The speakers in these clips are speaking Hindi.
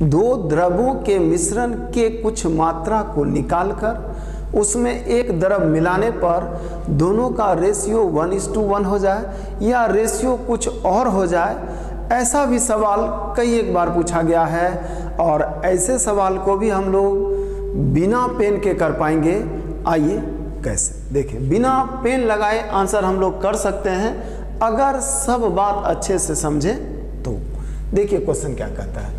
दो द्रवों के मिश्रण के कुछ मात्रा को निकालकर उसमें एक द्रव मिलाने पर दोनों का रेशियो 1:1 हो जाए या रेशियो कुछ और हो जाए, ऐसा भी सवाल कई एक बार पूछा गया है। और ऐसे सवाल को भी हम लोग बिना पेन के कर पाएंगे। आइए कैसे देखें, बिना पेन लगाए आंसर हम लोग कर सकते हैं अगर सब बात अच्छे से समझें तो। देखिए क्वेश्चन क्या कहता है,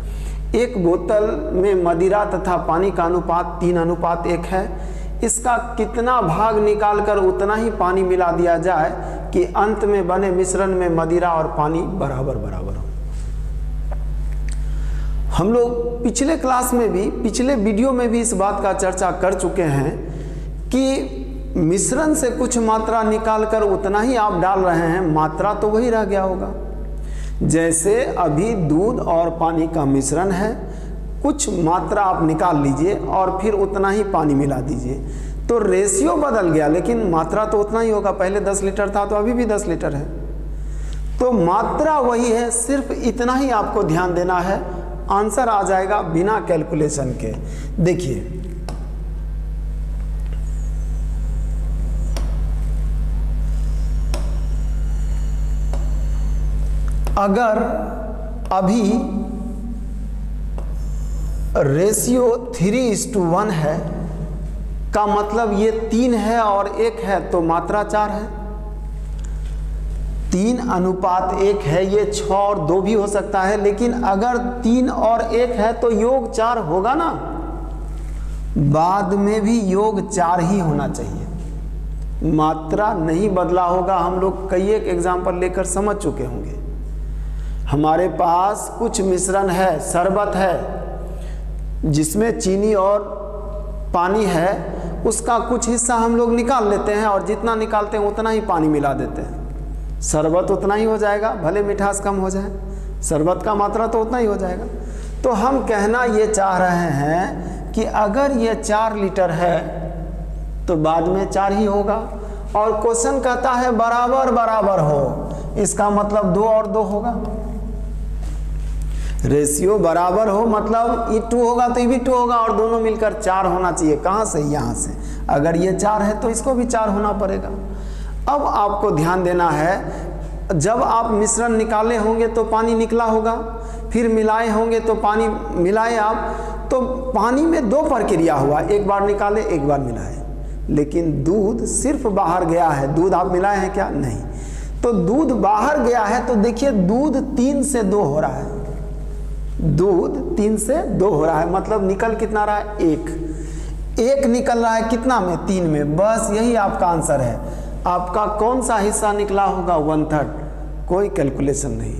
एक बोतल में मदिरा तथा पानी का अनुपात 3:1 है। इसका कितना भाग निकालकर उतना ही पानी मिला दिया जाए कि अंत में बने मिश्रण में मदिरा और पानी बराबर बराबर हो। हम लोग पिछले क्लास में भी, पिछले वीडियो में भी इस बात का चर्चा कर चुके हैं कि मिश्रण से कुछ मात्रा निकालकर उतना ही आप डाल रहे हैं, मात्रा तो वही रह गया होगा। जैसे अभी दूध और पानी का मिश्रण है, कुछ मात्रा आप निकाल लीजिए और फिर उतना ही पानी मिला दीजिए, तो रेशियो बदल गया लेकिन मात्रा तो उतना ही होगा। पहले 10 लीटर था तो अभी भी 10 लीटर है, तो मात्रा वही है, सिर्फ इतना ही आपको ध्यान देना है, आंसर आ जाएगा बिना कैलकुलेशन के। देखिए अगर अभी रेशियो 3:1 है का मतलब ये 3 है और 1 है तो मात्रा 4 है। 3:1 है, ये 6 और 2 भी हो सकता है, लेकिन अगर 3 और 1 है तो योग 4 होगा ना, बाद में भी योग 4 ही होना चाहिए, मात्रा नहीं बदला होगा। हम लोग कई एक एग्जाम्पल लेकर समझ चुके होंगे। हमारे पास कुछ मिश्रण है, शरबत है जिसमें चीनी और पानी है, उसका कुछ हिस्सा हम लोग निकाल लेते हैं और जितना निकालते हैं उतना ही पानी मिला देते हैं, शरबत उतना ही हो जाएगा, भले मिठास कम हो जाए, शरबत का मात्रा तो उतना ही हो जाएगा। तो हम कहना ये चाह रहे हैं कि अगर ये 4 लीटर है तो बाद में 4 ही होगा, और क्वेश्चन कहता है बराबर बराबर हो, इसका मतलब 2 और 2 होगा। रेशियो बराबर हो मतलब ये 2 होगा तो ये भी 2 होगा और दोनों मिलकर 4 होना चाहिए। कहाँ से? यहाँ से। अगर ये 4 है तो इसको भी 4 होना पड़ेगा। अब आपको ध्यान देना है, जब आप मिश्रण निकाले होंगे तो पानी निकला होगा, फिर मिलाए होंगे तो पानी मिलाए आप, तो पानी में 2 प्रक्रिया हुआ, एक बार निकाले एक बार मिलाए। लेकिन दूध सिर्फ बाहर गया है, दूध आप मिलाए हैं क्या? नहीं। तो दूध बाहर गया है तो देखिए दूध 3 से 2 हो रहा है, दूध 3 से 2 हो रहा है, मतलब निकल कितना रहा है? 1 निकल रहा है कितना में? 3 में। बस यही आपका आंसर है। आपका कौन सा हिस्सा निकला होगा? 1/3। कोई कैलकुलेशन नहीं।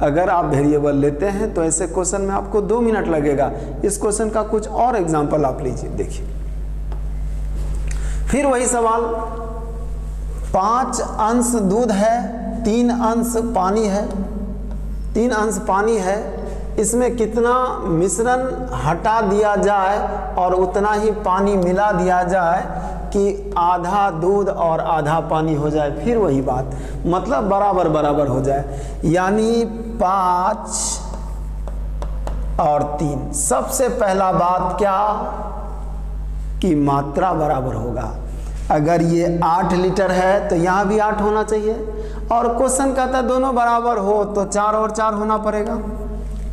अगर आप वेरिएबल लेते हैं तो ऐसे क्वेश्चन में आपको 2 मिनट लगेगा। इस क्वेश्चन का कुछ और एग्जाम्पल आप लीजिए, देखिए फिर वही सवाल। 5 अंश दूध है, 3 अंश पानी है, 3 अंश पानी है, इसमें कितना मिश्रण हटा दिया जाए और उतना ही पानी मिला दिया जाए कि आधा दूध और आधा पानी हो जाए। फिर वही बात, मतलब बराबर बराबर हो जाए, यानी 5 और 3। सबसे पहला बात क्या कि मात्रा बराबर होगा। अगर ये 8 लीटर है तो यहाँ भी 8 होना चाहिए, और क्वेश्चन कहता है दोनों बराबर हो तो 4 और 4 होना पड़ेगा,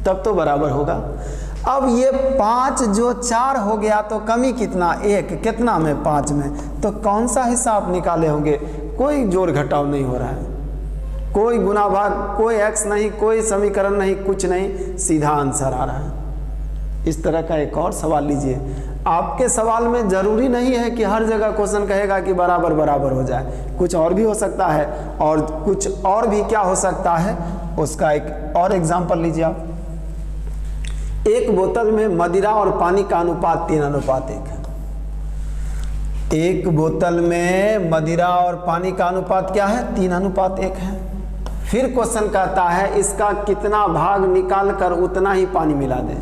तब तो बराबर होगा। अब ये 5 जो 4 हो गया तो कमी कितना? 1। कितना में? 5 में। तो कौन सा हिस्सा आप निकाले होंगे? कोई जोड़ घटाव नहीं हो रहा है, कोई गुना भाग, कोई एक्स नहीं, कोई समीकरण नहीं, कुछ नहीं, सीधा आंसर आ रहा है। इस तरह का एक और सवाल लीजिए। आपके सवाल में जरूरी नहीं है कि हर जगह क्वेश्चन कहेगा कि बराबर बराबर हो जाए, कुछ और भी हो सकता है, और कुछ और भी क्या हो सकता है उसका एक और एग्जाम्पल लीजिए आप। एक बोतल में मदिरा और पानी का अनुपात 3:1 है। एक बोतल में मदिरा और पानी का अनुपात क्या है? 3:1 है। फिर क्वेश्चन कहता है इसका कितना भाग निकाल कर उतना ही पानी मिला दें।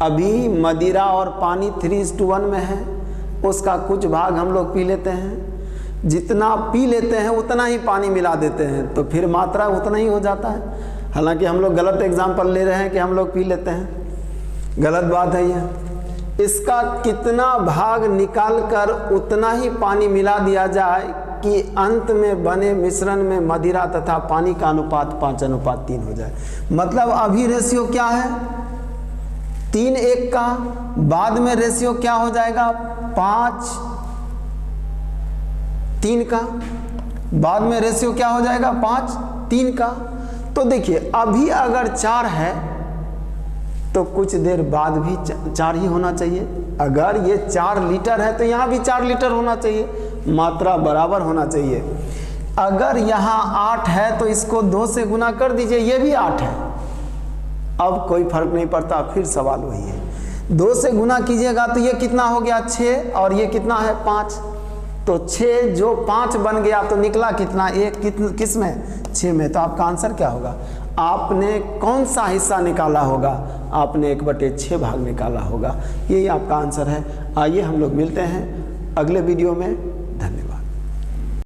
अभी मदिरा और पानी 3:1 में है, उसका कुछ भाग हम लोग पी लेते हैं, जितना पी लेते हैं उतना ही पानी मिला देते हैं, तो फिर मात्रा उतना ही हो जाता है। हालांकि हम लोग गलत एग्जाम्पल ले रहे हैं कि हम लोग पी लेते हैं, गलत बात है यह। इसका कितना भाग निकालकर उतना ही पानी मिला दिया जाए कि अंत में बने मिश्रण में मदिरा तथा पानी का अनुपात 5:3 हो जाए। मतलब अभी रेशियो क्या है 3:1 का, बाद में रेशियो क्या हो जाएगा 5:3 का, बाद में रेशियो क्या हो जाएगा 5:3 का। तो देखिए अभी अगर 4 है तो कुछ देर बाद भी 4 ही होना चाहिए। अगर ये 4 लीटर है तो यहाँ भी 4 लीटर होना चाहिए, मात्रा बराबर होना चाहिए। अगर यहाँ 8 है तो इसको 2 से गुना कर दीजिए, ये भी 8 है। अब कोई फर्क नहीं पड़ता, फिर सवाल वही है। 2 से गुना कीजिएगा तो ये कितना हो गया 6 और ये कितना है 5। तो 6 जो 5 बन गया तो निकला कितना 1, किस में 6 में। तो आपका आंसर क्या होगा, आपने कौन सा हिस्सा निकाला होगा, आपने 1/6 भाग निकाला होगा। यही आपका आंसर है। आइए हम लोग मिलते हैं अगले वीडियो में।